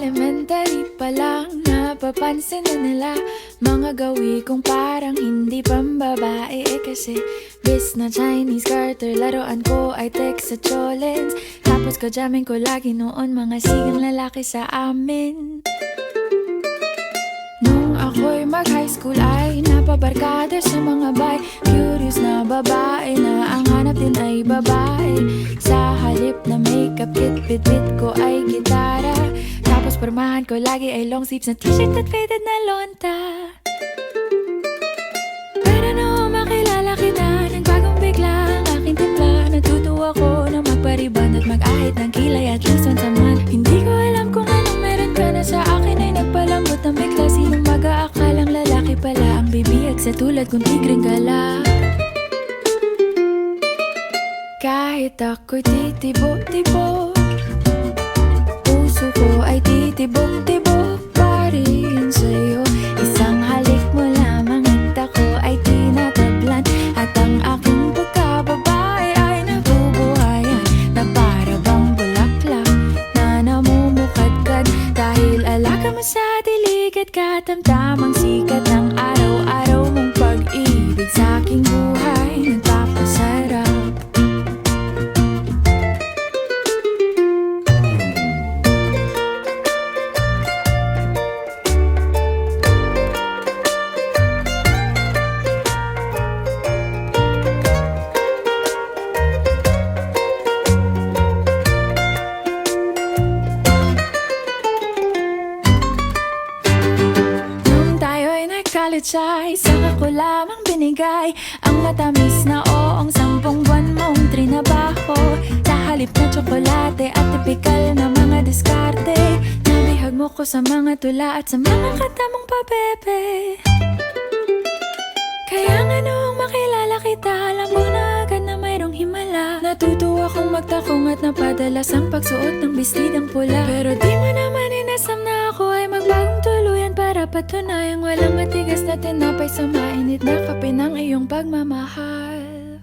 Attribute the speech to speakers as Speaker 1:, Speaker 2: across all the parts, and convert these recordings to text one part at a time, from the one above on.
Speaker 1: elementary pa lang, napapansin na nila mga gawi kong parang hindi pambabae. Kasi bis na Chinese Carter, laruan ko ay text sa cholens. Tapos kajamin ko lagi noon mga sigang lalaki sa amin. Nung ako'y mag-high school ay napabarkada sa mga bay. Curious na babae na ang hanap din ay babae. Sa halip na makeup kit, bit-bit ko ay gitara. Tapos pormahan ko lagi ay long sleeves na t-shirt at faded na lonta. Pero nung makilala kita, nagbagong bigla ang aking timpla. Natutuwa ko na magpariban at mag-ahit ng kilay at least once a month. Hindi ko alam kung anong meron ka na sa akin ay nagpalambot ng bigla. Sinong mag-aakalang lalaki pala ang bibiyag sa tulad kong tigreng gala. Kahit ako'y titibok-tibok, puso ko ay titibok-tibok pa rin sa'yo. Isang halik mo lamang at ako ay tinatablan. At ang aking pagkababae ay nabubuhayan na para bang bulaklak na namumukadkad. Dahil alaga mo sa dilig at katamtamang sikat ng araw-araw mong pag-ibig sa aking buhay nagpapasarap. College ay saka ko lamang binigay ang matamis na oong 10 buwan mong trinabaho. Sa halip na tsokolate at tipikal na mga diskarte, nabihag mo ko sa mga tula at sa mga katamong pabebe. Kaya nga noong makilala kita, alam mo na agad na mayroong himala. Natutuwa kong magtakong at napadalas ang pagsuot ng bestidang pula. Pero di mo naman inasam na ako ay magbagong tuluyan para patunayang walang matigas na tinapay sa mainit na kape ng iyong pagmamahal.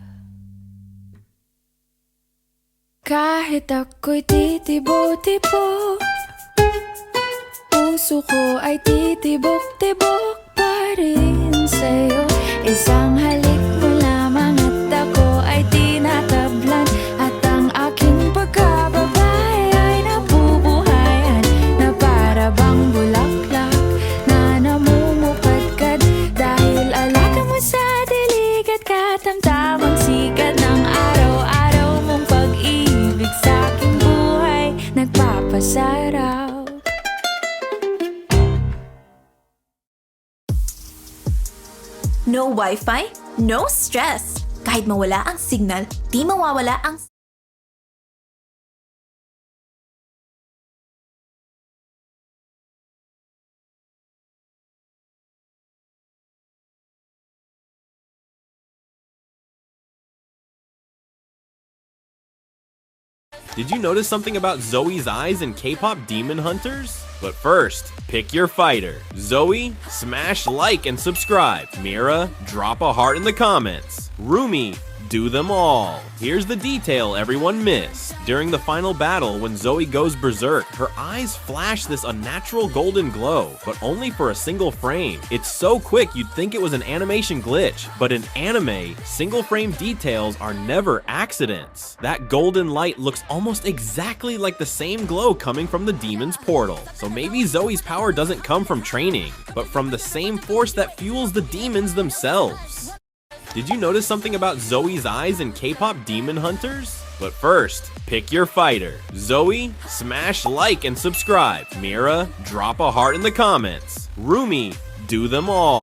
Speaker 1: Kahit ako'y titibo-tibo, puso ko ay titibok-tibok pa rin sa'yo. Isang halik mo lamang at ako ay tinatablan. At ang aking pagkababae ay nabubuhayan na para bang bulaklak na namumukadkad. Dahil alaga mo sa dilig at katamtamang sikat ng araw-araw mong pag-ibig sa aking buhay nagpapasarap.
Speaker 2: No Wi-Fi? No stress! Kahit mawala ang signal, di mawawala ang...
Speaker 3: Did you notice something about Zoe's eyes in K-pop Demon Hunters? But first, pick your fighter. Zoe, smash like and subscribe. Mira, drop a heart in the comments. Rumi, do them all. Here's the detail everyone missed. During the final battle, when Zoe goes berserk, her eyes flash this unnatural golden glow, but only for a single frame. It's so quick you'd think it was an animation glitch, but in anime, single frame details are never accidents. That golden light looks almost exactly like the same glow coming from the demon's portal. So maybe Zoe's power doesn't come from training, but from the same force that fuels the demons themselves. Did you notice something about Zoe's eyes in K-pop Demon Hunters? But first, pick your fighter. Zoe, smash like and subscribe. Mira, drop a heart in the comments. Rumi, do them all.